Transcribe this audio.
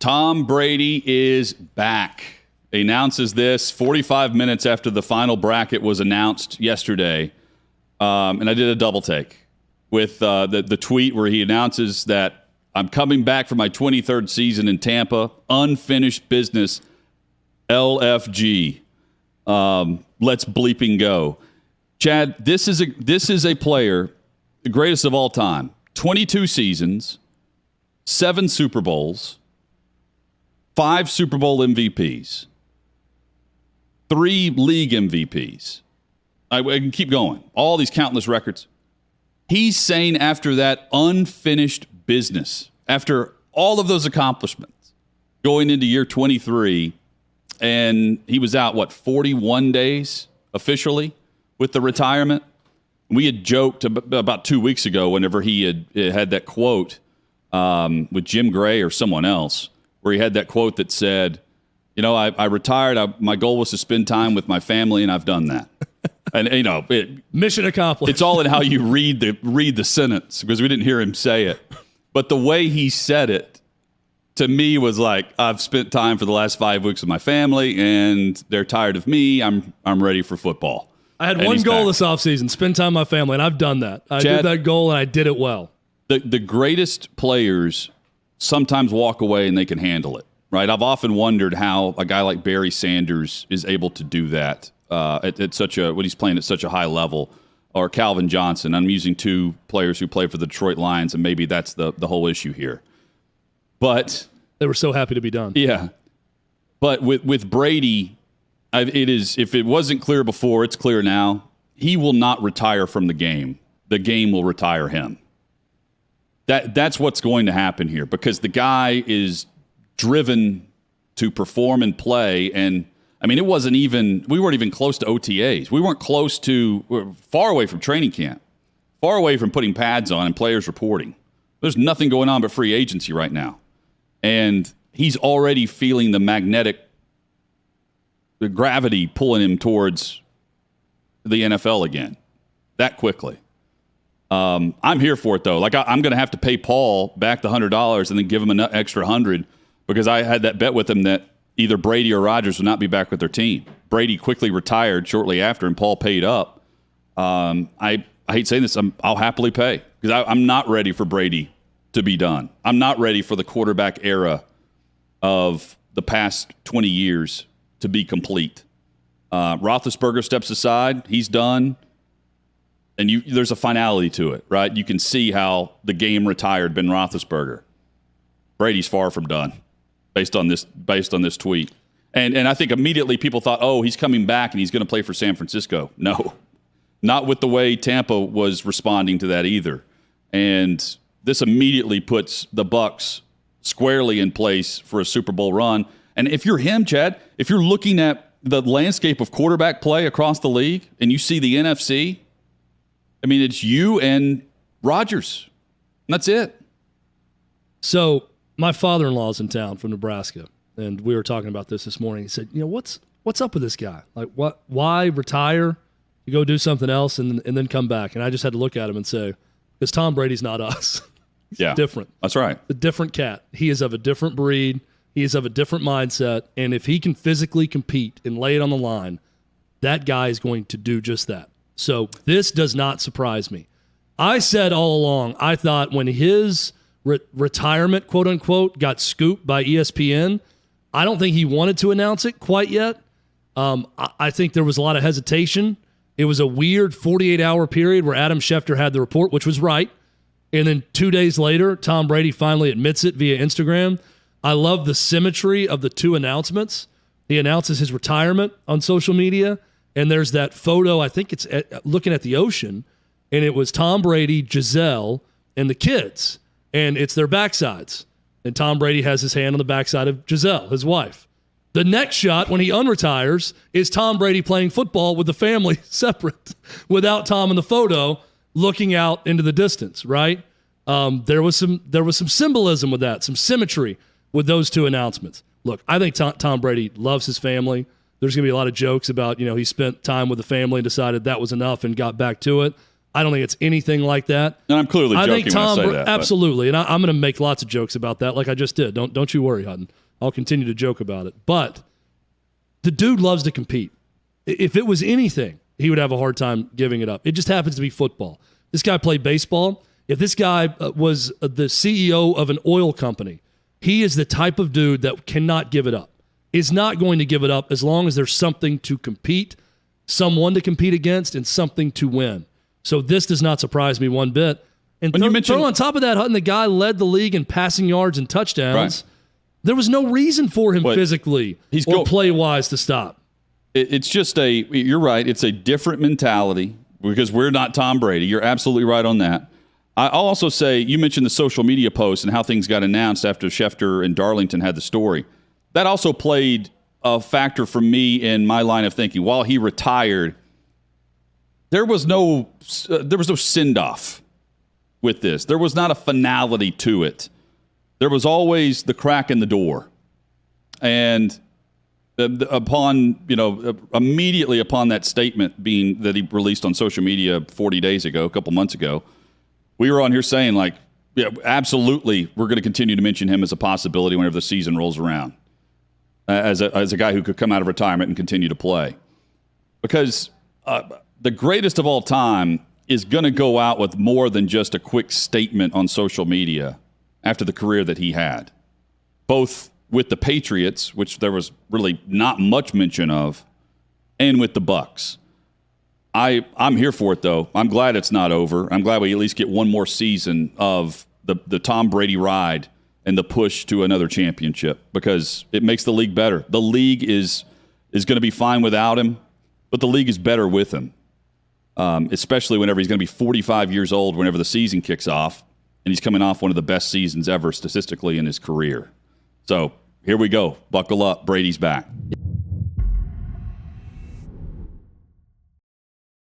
Tom Brady is back. He announces this 45 minutes after the final bracket was announced yesterday. And I did a double take with the tweet where he announces that I'm coming back for my 23rd season in Tampa. Unfinished business, LFG. Let's bleeping go. Chad, this is a player, the greatest of all time. 22 seasons, 7 Super Bowls, 5 Super Bowl MVPs, 3 league MVPs. I can keep going. All these countless records. He's saying after that unfinished business, after all of those accomplishments, going into year 23, and he was out, 41 days officially with the retirement? We had joked about 2 weeks ago whenever he had that quote with Jim Gray or someone else, where he had that quote that said, I retired. My goal was to spend time with my family, and I've done that. And mission accomplished. It's all in how you read the sentence, because we didn't hear him say it. But the way he said it, to me, was like, I've spent time for the last 5 weeks with my family, and they're tired of me. I'm ready for football. I had one goal this offseason, spend time with my family, and I've done that. I did that goal, and I did it well. The greatest players sometimes walk away and they can handle it, right? I've often wondered how a guy like Barry Sanders is able to do that when he's playing at such a high level, or Calvin Johnson. I'm using 2 players who play for the Detroit Lions, and maybe that's the whole issue here. But they were so happy to be done. Yeah. But with Brady, if it wasn't clear before, it's clear now. He will not retire from the game. The game will retire him. That's what's going to happen here, because the guy is driven to perform and play. And I mean, we weren't even close to OTAs. We we're far away from training camp, far away from putting pads on and players reporting. There's nothing going on but free agency right now. And he's already feeling the gravity pulling him towards the NFL again that quickly. I'm here for it, though. Like, I'm going to have to pay Paul back the $100 and then give him an extra $100, because I had that bet with him that either Brady or Rodgers would not be back with their team. Brady quickly retired shortly after, and Paul paid up. I hate saying this. I'll happily pay, because I'm not ready for Brady to be done. I'm not ready for the quarterback era of the past 20 years to be complete. Roethlisberger steps aside. He's done. And there's a finality to it, right? You can see how the game retired Ben Roethlisberger. Brady's far from done, based on this tweet. And I think immediately people thought, oh, he's coming back and he's going to play for San Francisco. No, not with the way Tampa was responding to that either. And this immediately puts the Bucs squarely in place for a Super Bowl run. And if you're him, Chad, if you're looking at the landscape of quarterback play across the league and you see the NFC, I mean, it's you and Rodgers. And that's it. So my father-in-law's in town from Nebraska, and we were talking about this morning. He said, what's up with this guy? Like, why retire, you go do something else, and then come back? And I just had to look at him and say, because Tom Brady's not us. Yeah, different. That's right. A different cat. He is of a different breed. He is of a different mindset. And if he can physically compete and lay it on the line, that guy is going to do just that. So this does not surprise me. I said all along, I thought when his retirement, quote unquote, got scooped by ESPN, I don't think he wanted to announce it quite yet. I think there was a lot of hesitation. It was a weird 48-hour period where Adam Schefter had the report, which was right. And then 2 days later, Tom Brady finally admits it via Instagram. I love the symmetry of the 2 announcements. He announces his retirement on social media, and there's that photo, I think it's looking at the ocean, and it was Tom Brady, Giselle, and the kids, and it's their backsides. And Tom Brady has his hand on the backside of Giselle, his wife. The next shot, when he unretires, is Tom Brady playing football with the family separate, without Tom in the photo, looking out into the distance, right? There was some symbolism with that, some symmetry with those 2 announcements. Look, I think Tom Brady loves his family. There's going to be a lot of jokes about, he spent time with the family and decided that was enough and got back to it. I don't think it's anything like that. And I'm clearly joking when I say that. Absolutely. And I'm going to make lots of jokes about that like I just did. Don't you worry, Hutton. I'll continue to joke about it. But the dude loves to compete. If it was anything, he would have a hard time giving it up. It just happens to be football. This guy played baseball. If this guy was the CEO of an oil company, he is the type of dude that cannot give it up. Is not going to give it up as long as there's something to compete, someone to compete against, and something to win. So this does not surprise me one bit. And throw on top of that, Hutton, the guy led the league in passing yards and touchdowns. Right. There was no reason for him physically or play-wise to stop. It's just you're right, it's a different mentality because we're not Tom Brady. You're absolutely right on that. I'll also say, you mentioned the social media posts and how things got announced after Schefter and Darlington had the story. That also played a factor for me in my line of thinking. While he retired, there was no send-off with this. There was not a finality to it. There was always the crack in the door. And immediately upon that statement that he released on social media 40 days ago, a couple months ago, we were on here saying, like, yeah, absolutely, we're going to continue to mention him as a possibility whenever the season rolls around, as a guy who could come out of retirement and continue to play. Because the greatest of all time is going to go out with more than just a quick statement on social media after the career that he had, both with the Patriots, which there was really not much mention of, and with the Bucs. I'm here for it, though. I'm glad it's not over. I'm glad we at least get one more season of the Tom Brady ride and the push to another championship, because it makes the league better. The league is going to be fine without him, but the league is better with him, especially whenever he's going to be 45 years old whenever the season kicks off, and he's coming off one of the best seasons ever statistically in his career. So here we go. Buckle up. Brady's back.